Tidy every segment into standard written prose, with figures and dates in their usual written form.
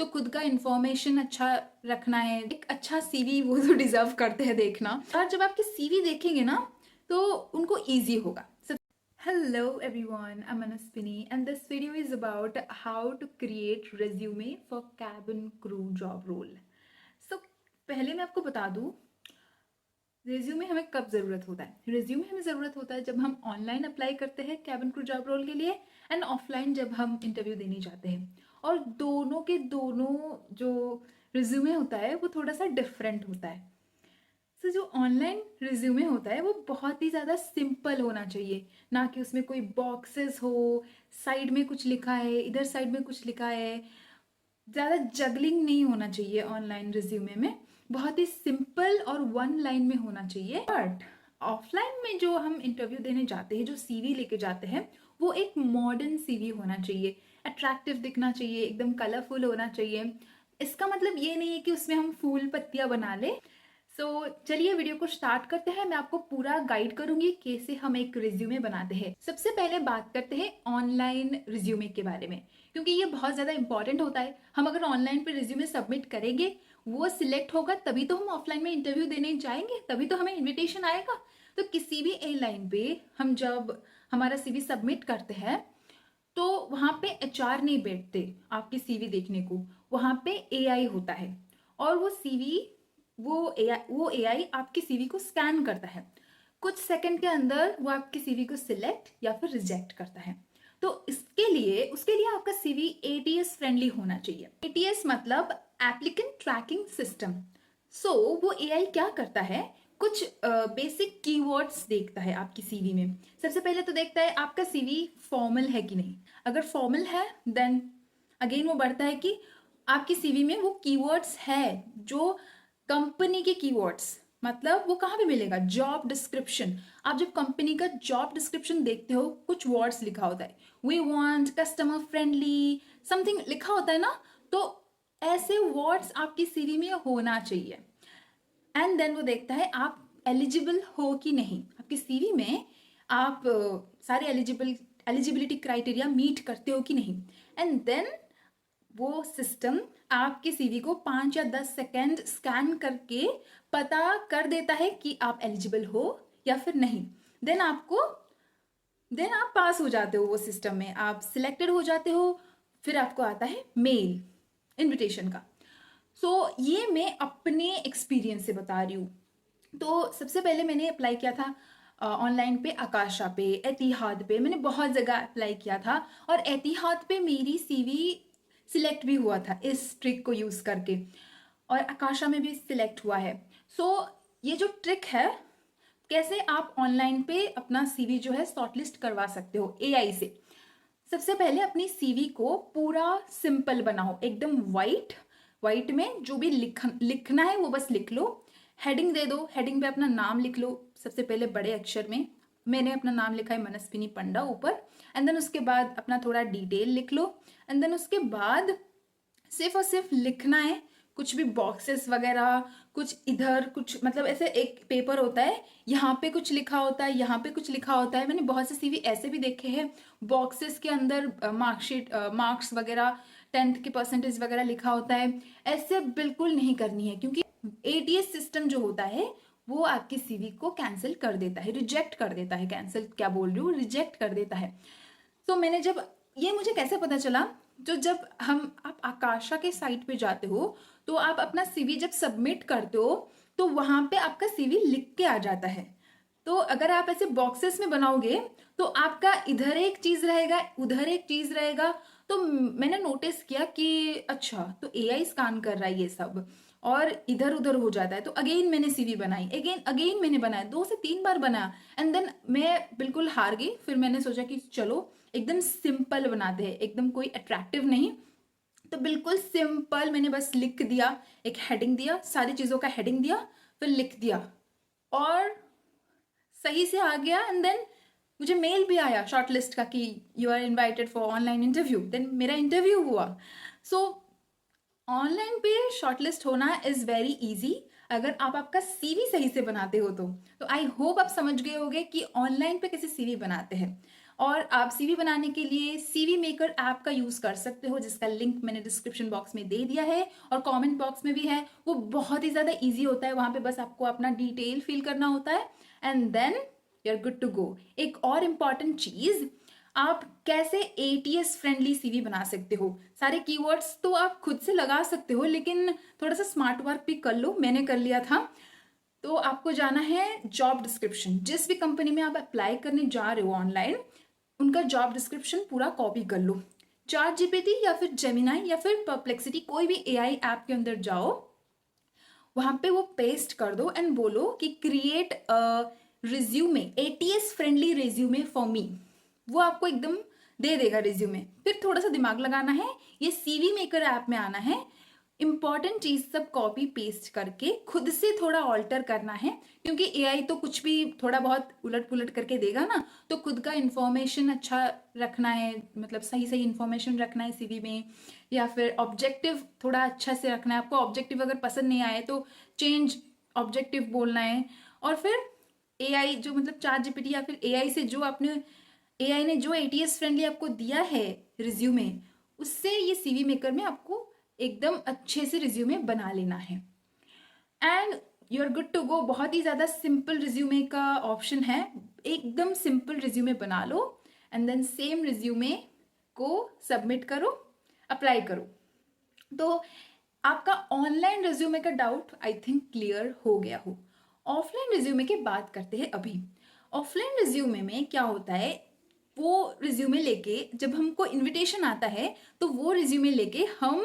तो खुद का इन्फॉर्मेशन अच्छा रखना है, एक अच्छा सीवी वो तो डिजर्व करते हैं देखना। और जब आपकी सीवी देखेंगे ना तो उनको ईजी होगा। Hello everyone, I'm Manaspini and this video is about how to create resume for cabin crew job role. So पहले मैं आपको बता दूं रेज्यूमे हमें कब ज़रूरत होता है। रेज्यूमे हमें ज़रूरत होता है जब हम ऑनलाइन अप्लाई करते हैं कैबिन क्रू जॉब रोल के लिए, एंड ऑफलाइन जब हम इंटरव्यू देने जाते हैं। और दोनों के दोनों जो रेज्यूमे होता है वो थोड़ा सा डिफरेंट होता है। तो जो ऑनलाइन रिज्यूमे होता है वो बहुत ही ज़्यादा सिंपल होना चाहिए, ना कि उसमें कोई बॉक्सेस हो, साइड में कुछ लिखा है, इधर साइड में कुछ लिखा है। ज़्यादा जगलिंग नहीं होना चाहिए ऑनलाइन रिज्यूमे में, बहुत ही सिंपल और वन लाइन में होना चाहिए। बट ऑफलाइन में जो हम इंटरव्यू देने जाते हैं, जो सीवी लेके जाते हैं, वो एक मॉडर्न सीवी होना चाहिए, अट्रैक्टिव दिखना चाहिए, एकदम कलरफुल होना चाहिए। इसका मतलब ये नहीं है कि उसमें हम फूल पत्तियां बना ले। सो चलिए वीडियो को स्टार्ट करते हैं। मैं आपको पूरा गाइड करूंगी कैसे हम एक रिज्यूमे बनाते हैं। सबसे पहले बात करते हैं ऑनलाइन रिज्यूमे के बारे में, क्योंकि ये बहुत ज़्यादा इंपॉर्टेंट होता है। हम अगर ऑनलाइन पे रिज्यूमे सबमिट करेंगे, वो सिलेक्ट होगा, तभी तो हम ऑफलाइन में इंटरव्यू देने जाएंगे, तभी तो हमें इन्विटेशन आएगा। तो किसी भी एयरलाइन पे हम जब हमारा सीवी सबमिट करते हैं तो वहाँ पे एचआर नहीं बैठते आपकी सीवी देखने को, वहाँ पे एआई होता है। और वो सीवी वो एआई आपकी सीवी को स्कैन करता है। कुछ सेकंड के अंदर वो आपकी सीवी को सिलेक्ट या फिर रिजेक्ट करता है। तो उसके लिए आपका सीवी एटीएस फ्रेंडली होना चाहिए। एटीएस मतलब एप्लीकेंट ट्रैकिंग सिस्टम। सो वो एआई क्या करता है, कुछ बेसिक कीवर्ड्स देखता है आपकी सीवी में। सबसे पहले तो देखता है आपका सीवी फॉर्मल है कि नहीं। अगर फॉर्मल है देन अगेन वो बढ़ता है कि आपकी सीवी में वो कीवर्ड्स है जो कंपनी के कीवर्ड्स, मतलब वो कहाँ पे मिलेगा, जॉब डिस्क्रिप्शन। आप जब कंपनी का जॉब डिस्क्रिप्शन देखते हो, कुछ वर्ड्स लिखा होता है, we want customer friendly something लिखा होता है ना, तो ऐसे वर्ड्स आपकी सीवी में होना चाहिए। एंड देन वो देखता है आप एलिजिबल हो कि नहीं। आपकी सीवी में आप सारे एलिजिबिलिटी क्राइटेरिया मीट करते हो कि नहीं। एंड देन वो सिस्टम आपके सीवी को 5 या 10 सेकेंड स्कैन करके पता कर देता है कि आप एलिजिबल हो या फिर नहीं। देन आप पास हो जाते हो वो सिस्टम में, आप सिलेक्टेड हो जाते हो। फिर आपको आता है मेल इनविटेशन का। सो ये मैं अपने एक्सपीरियंस से बता रही हूँ। तो सबसे पहले मैंने अप्लाई किया था ऑनलाइन पे, आकाशा पे, एतिहाद पे, मैंने बहुत जगह अप्लाई किया था। और एतिहाद पे मेरी सीवी सिलेक्ट भी हुआ था इस ट्रिक को यूज़ करके, और आकाशा में भी सिलेक्ट हुआ है। सो ये जो ट्रिक है, कैसे आप ऑनलाइन पे अपना सीवी जो है शॉर्टलिस्ट करवा सकते हो एआई से। सबसे पहले अपनी सीवी को पूरा सिंपल बनाओ, एकदम वाइट में जो भी लिखना है वो बस लिख लो। हेडिंग दे दो, हेडिंग पे अपना नाम लिख लो सबसे पहले बड़े अक्षर में। मैंने अपना नाम लिखा है मनस्विनी पंडा ऊपर। एंड देन उसके बाद अपना थोड़ा डिटेल लिख लो। एंड देन उसके बाद सिर्फ और सिर्फ लिखना है, कुछ भी बॉक्सेस वगैरह कुछ इधर कुछ, मतलब ऐसे एक पेपर होता है, यहाँ पे कुछ लिखा होता है, यहाँ पे कुछ लिखा होता है। मैंने बहुत से सीवी ऐसे भी देखे हैं, बॉक्सेस के अंदर मार्कशीट मार्क्स वगैरह 10th के परसेंटेज वगैरह लिखा होता है। ऐसे बिल्कुल नहीं करनी है, क्योंकि एटीएस सिस्टम जो होता है वो आपकी सीवी को कैंसिल कर देता है, रिजेक्ट कर देता है, कैंसिल क्या बोल रही हूँ, रिजेक्ट कर देता है। तो मैंने जब ये मुझे कैसे पता चला, जब आप आकाशा के साइट पे जाते हो तो आप अपना सीवी जब सबमिट करते हो तो वहां पे आपका सीवी लिख के आ जाता है। तो अगर आप ऐसे बॉक्सेस में बनाओगे तो आपका इधर एक चीज रहेगा, उधर एक चीज रहेगा। तो मैंने नोटिस किया कि अच्छा, तो एआई स्कैन कर रहा है ये सब और इधर उधर हो जाता है। तो अगेन मैंने सीवी बनाई, अगेन मैंने बनाया, 2 से 3 बार बनाया। एंड देन मैं बिल्कुल हार गई। फिर मैंने सोचा कि चलो एकदम सिंपल बनाते हैं, एकदम कोई अट्रैक्टिव नहीं। तो बिल्कुल सिंपल मैंने बस लिख दिया, एक हेडिंग दिया, सारी चीज़ों का हेडिंग दिया, फिर लिख दिया और सही से आ गया। एंड देन मुझे मेल भी आया शॉर्टलिस्ट का कि you are invited for online interview. Then मेरा इंटरव्यू हुआ। सो ऑनलाइन पे शॉर्टलिस्ट होना इज़ वेरी इजी अगर आप आपका सीवी सही से बनाते हो। तो आई होप आप समझ गए होंगे कि ऑनलाइन पे कैसे सीवी बनाते हैं। और आप सीवी बनाने के लिए सीवी मेकर ऐप का यूज़ कर सकते हो, जिसका लिंक मैंने डिस्क्रिप्शन बॉक्स में दे दिया है और कमेंट बॉक्स में भी है। वो बहुत ही ज़्यादा इजी होता है, वहाँ पे बस आपको अपना डिटेल फिल करना होता है and then you are good to go. एक और इम्पॉर्टेंट चीज़, आप कैसे एटीएस फ्रेंडली सीवी बना सकते हो। सारे कीवर्ड्स तो आप खुद से लगा सकते हो, लेकिन थोड़ा सा स्मार्ट वर्क भी कर लो, मैंने कर लिया था। तो आपको जाना है जॉब डिस्क्रिप्शन, जिस भी कंपनी में आप अप्लाई करने जा रहे हो ऑनलाइन, उनका जॉब डिस्क्रिप्शन पूरा कॉपी कर लो। चैट जीपीटी या फिर जेमिनाई या फिर परप्लेक्सिटी, कोई भी एआई ऐप के अंदर जाओ, वहां पे वो पेस्ट कर दो एंड बोलो कि create resume, ATS friendly resume for me. वो आपको एकदम दे देगा रिज्यूमे। फिर थोड़ा सा दिमाग लगाना है, ये सीवी मेकर ऐप में आना है, इंपॉर्टेंट चीज सब कॉपी पेस्ट करके खुद से थोड़ा ऑल्टर करना है, क्योंकि एआई तो कुछ भी थोड़ा बहुत उलट पुलट करके देगा ना। तो खुद का इंफॉर्मेशन अच्छा रखना है, मतलब सही सही इंफॉर्मेशन रखना है सीवी में, या फिर ऑब्जेक्टिव थोड़ा अच्छा से रखना है। आपको ऑब्जेक्टिव अगर पसंद नहीं आए तो चेंज ऑब्जेक्टिव बोलना है। और फिर एआई जो, मतलब चैट जीपीटी या फिर एआई से जो आपने, एआई ने जो एटीएस फ्रेंडली आपको दिया है रिज्यूमे, उससे ये सीवी मेकर में आपको एकदम अच्छे से रिज्यूमे बना लेना है and you are good to go. बहुत ही ज़्यादा सिंपल रिज्यूमे का ऑप्शन है, एकदम सिंपल रिज्यूमे बना लो एंड देन सेम रिज्यूमे को सबमिट करो, अप्लाई करो। तो आपका ऑनलाइन रिज्यूमे का डाउट आई थिंक क्लियर हो गया हो। ऑफलाइन रिज्यूमे की बात करते हैं अभी। ऑफलाइन रिज्यूमे में क्या होता है, वो रिज्यूमे लेके जब हमको इनविटेशन आता है तो वो रिज्यूमे लेके हम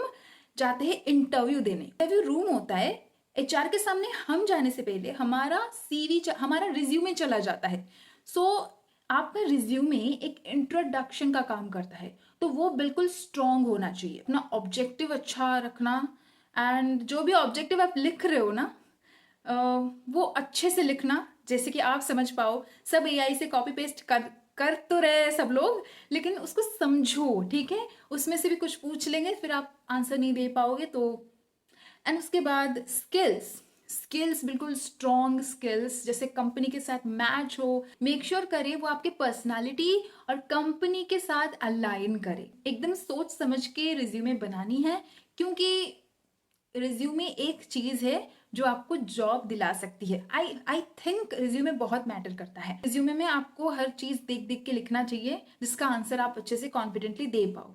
जाते हैं इंटरव्यू देने। इंटरव्यू रूम होता है, एचआर के सामने हम जाने से पहले हमारा सीवी, हमारा रिज्यूमे चला जाता है। सो आपका रिज्यूमे एक इंट्रोडक्शन का काम करता है, तो वो बिल्कुल स्ट्रॉन्ग होना चाहिए। अपना ऑब्जेक्टिव अच्छा रखना एंड जो भी ऑब्जेक्टिव आप लिख रहे हो ना, वो अच्छे से लिखना, जैसे कि आप समझ पाओ। सब एआई से कॉपी पेस्ट कर तो रहे सब लोग, लेकिन उसको समझो, ठीक है। उसमें से भी कुछ पूछ लेंगे, फिर आप आंसर नहीं दे पाओगे तो। एंड उसके बाद स्किल्स बिल्कुल स्ट्रॉन्ग स्किल्स, जैसे कंपनी के साथ मैच हो, मेक श्योर करे वो आपके पर्सनालिटी और कंपनी के साथ अलाइन करे। एकदम सोच समझ के रिज्यूमे बनानी है, क्योंकि रिज्यूमे एक चीज है जो आपको जॉब दिला सकती है। आई थिंक रिज्यूमे बहुत मैटर करता है। रिज्यूमे में आपको हर चीज देख देख के लिखना चाहिए, जिसका आंसर आप अच्छे से कॉन्फिडेंटली दे पाओ।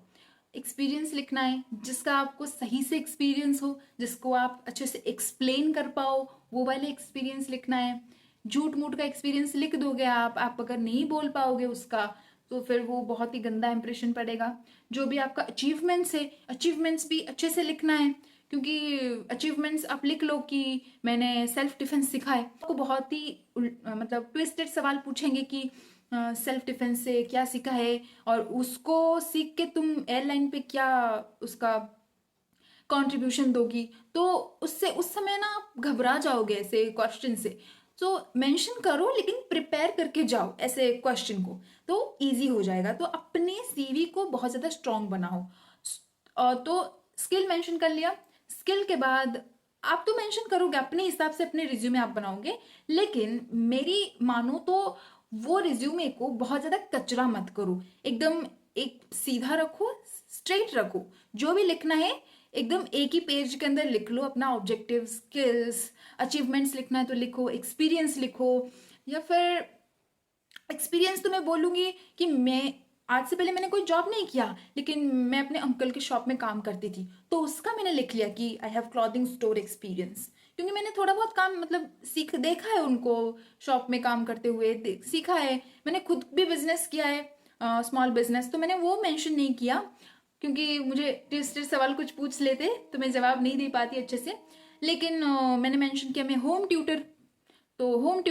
एक्सपीरियंस लिखना है, जिसका आपको सही से एक्सपीरियंस हो, जिसको आप अच्छे से एक्सप्लेन कर पाओ, वो वाले एक्सपीरियंस लिखना है। झूठ मूठ का एक्सपीरियंस लिख दोगे आप अगर नहीं बोल पाओगे उसका, तो फिर वो बहुत ही गंदा इंप्रेशन पड़ेगा। जो भी आपका अचीवमेंट्स है, अचीवमेंट्स भी अच्छे से लिखना है, क्योंकि अचीवमेंट्स आप लिख लो कि मैंने सेल्फ डिफेंस सीखा है। आपको बहुत ही मतलब ट्विस्टेड सवाल पूछेंगे कि सेल्फ डिफेंस से क्या सीखा है, और उसको सीख के तुम एयरलाइन पे क्या उसका कंट्रीब्यूशन दोगी। तो उससे उस समय ना आप घबरा जाओगे ऐसे क्वेश्चन से। तो मेंशन करो, लेकिन प्रिपेयर करके जाओ ऐसे क्वेश्चन को, तो इजी हो जाएगा। तो अपने सीवी को बहुत ज़्यादा स्ट्रांग बनाओ। तो स्किल मेंशन कर लिया। स्किल के बाद आप तो मेंशन करोगे अपने हिसाब से, अपने रिज्यूमे आप बनाओगे, लेकिन मेरी मानो तो वो रिज्यूमे को बहुत ज़्यादा कचरा मत करो। एकदम एक सीधा रखो, स्ट्रेट रखो। जो भी लिखना है एकदम एक ही पेज के अंदर लिख लो। अपना ऑब्जेक्टिव, स्किल्स, अचीवमेंट्स लिखना है तो लिखो, एक्सपीरियंस लिखो। या फिर एक्सपीरियंस तो मैं बोलूँगी कि मैं आज से पहले मैंने कोई जॉब नहीं किया, लेकिन मैं अपने अंकल के शॉप में काम करती थी, तो उसका मैंने लिख लिया कि I have clothing store experience, क्योंकि मैंने थोड़ा बहुत काम मतलब सीख देखा है उनको शॉप में काम करते हुए, सीखा है। मैंने खुद भी बिजनेस किया है, स्मॉल बिजनेस, तो मैंने वो मेंशन नहीं किया, क्योंकि मुझे ट्विस्टेड सवाल कुछ पूछ लेते तो मैं जवाब नहीं दे पाती अच्छे से। लेकिन मैंने मेंशन किया मैं होम ट्यूटर, तो होम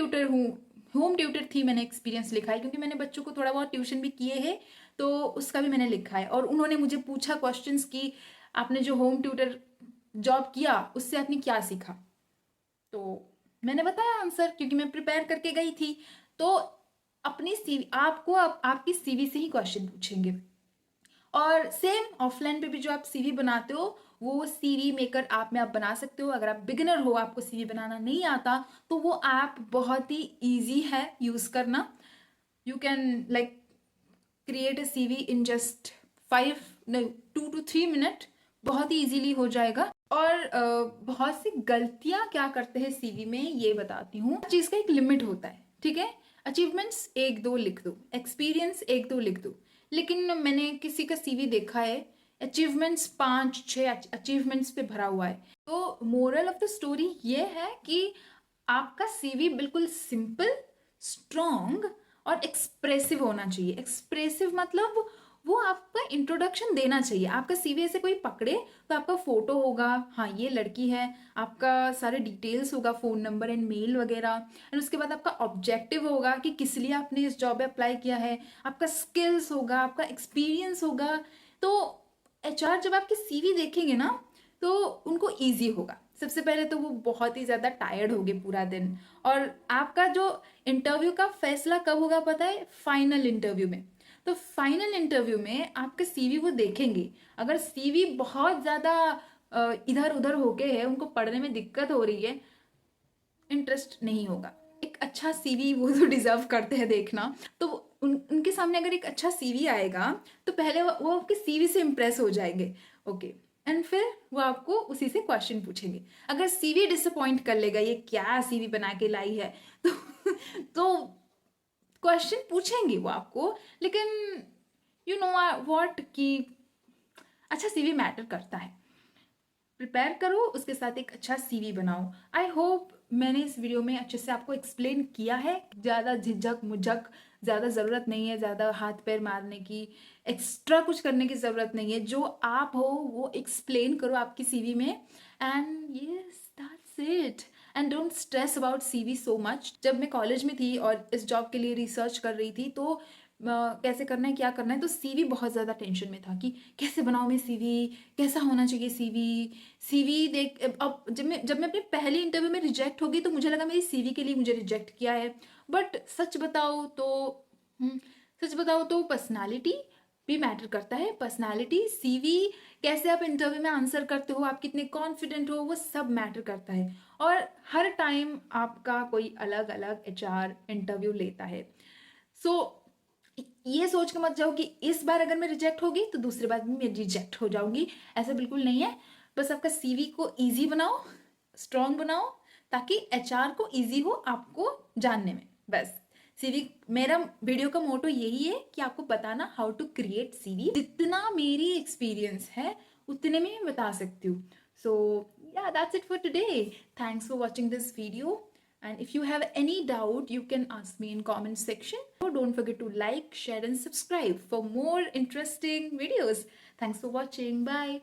ट्यूटर थी, मैंने एक्सपीरियंस लिखा है, क्योंकि मैंने बच्चों को थोड़ा बहुत ट्यूशन भी किए हैं, तो उसका भी मैंने लिखा है। और उन्होंने मुझे पूछा क्वेश्चंस कि आपने जो होम ट्यूटर जॉब किया उससे आपने क्या सीखा, तो मैंने बताया आंसर, क्योंकि मैं प्रिपेयर करके गई थी। तो अपनी सीवी आपको आपकी सीवी से ही क्वेश्चन पूछेंगे। और सेम ऑफलाइन पे भी जो आप सीवी बनाते हो, वो सीवी मेकर ऐप में आप बना सकते हो। अगर आप बिगिनर हो, आपको सीवी बनाना नहीं आता, तो वो ऐप बहुत ही इजी है यूज करना। You can like create a CV in just 2 to 3 minute, बहुत ही इजीली हो जाएगा। और बहुत सी गलतियां क्या करते हैं सीवी में ये बताती हूँ। चीज का एक लिमिट होता है, ठीक है। अचीवमेंट्स 1-2 लिख दो, एक्सपीरियंस 1-2 लिख दो, लेकिन मैंने किसी का सीवी देखा है अचीवमेंट्स 5-6 अचीवमेंट्स पे भरा हुआ है। तो मोरल ऑफ द स्टोरी ये है कि आपका सीवी बिल्कुल सिंपल, स्ट्रॉन्ग और एक्सप्रेसिव होना चाहिए। एक्सप्रेसिव मतलब वो आपका इंट्रोडक्शन देना चाहिए। आपका सीवी ऐसे कोई पकड़े तो आपका फोटो होगा, हाँ ये लड़की है, आपका सारे डिटेल्स होगा, फोन नंबर एंड मेल वगैरह, एंड उसके बाद आपका ऑब्जेक्टिव होगा कि किस लिए आपने इस जॉब में अप्लाई किया है, आपका स्किल्स होगा, आपका एक्सपीरियंस होगा। तो एचआर जब आपकी सीवी देखेंगे ना तो उनको ईजी होगा। सबसे पहले तो वो बहुत ही ज़्यादा टायर्ड होंगे पूरा दिन। और आपका जो इंटरव्यू का फैसला कब होगा पता है? फाइनल इंटरव्यू में। तो फाइनल इंटरव्यू में आपके सीवी वो देखेंगे। अगर सीवी बहुत ज़्यादा इधर उधर होके है, उनको पढ़ने में दिक्कत हो रही है, इंटरेस्ट नहीं होगा। एक अच्छा सीवी वो तो डिजर्व करते हैं देखना। तो उनके सामने अगर एक अच्छा सीवी आएगा तो पहले वो आपके सीवी से इम्प्रेस हो जाएंगे, ओके। एंड फिर वो आपको उसी से क्वेश्चन पूछेंगे। अगर सीवी डिसअपॉइंट कर लेगा, ये क्या सीवी बना के लाई है, तो क्वेश्चन पूछेंगे वो आपको, लेकिन यू नो व्हाट कि अच्छा सीवी मैटर करता है। प्रिपेयर करो, उसके साथ एक अच्छा सीवी बनाओ। आई होप मैंने इस वीडियो में अच्छे से आपको एक्सप्लेन किया है। ज़्यादा झिझक मुझक ज़्यादा ज़रूरत नहीं है, ज़्यादा हाथ पैर मारने की, एक्स्ट्रा कुछ करने की ज़रूरत नहीं है। जो आप हो वो एक्सप्लेन करो आपकी सीवी में, and yes that's it. And don't stress about CV so much. जब मैं कॉलेज में थी और इस जॉब के लिए रिसर्च कर रही थी तो कैसे करना है क्या करना है, तो सीवी बहुत ज़्यादा टेंशन में था कि कैसे बनाऊँ मैं सीवी, कैसा होना चाहिए सीवी देख। अब जब मैं अपने पहले इंटरव्यू में रिजेक्ट हो गई तो मुझे लगा मेरी सीवी के लिए मुझे रिजेक्ट किया है। बट सच बताओ तो पर्सनालिटी भी मैटर करता है। पर्सनालिटी, सीवी, कैसे आप इंटरव्यू में आंसर करते हो, आप कितने कॉन्फिडेंट हो, वो सब मैटर करता है। और हर टाइम आपका कोई अलग अलग एचआर इंटरव्यू लेता है। सो ये सोच के मत जाओ कि इस बार अगर मैं रिजेक्ट होगी तो दूसरी बार भी मैं रिजेक्ट हो जाऊंगी। ऐसा बिल्कुल नहीं है। बस आपका सीवी को इजी बनाओ, स्ट्रॉन्ग बनाओ, ताकि एचआर को इजी हो आपको जानने में। बस सीवी, मेरा वीडियो का मोटो यही है कि आपको बताना हाउ टू क्रिएट सीवी। जितना मेरी एक्सपीरियंस है उतने में मैं बता सकती हूँ। सो yeah, that's it for today. Thanks for watching this video. And if you have any doubt, you can ask me in comment section. Don't forget to like, share and subscribe for more interesting videos. Thanks for watching. Bye.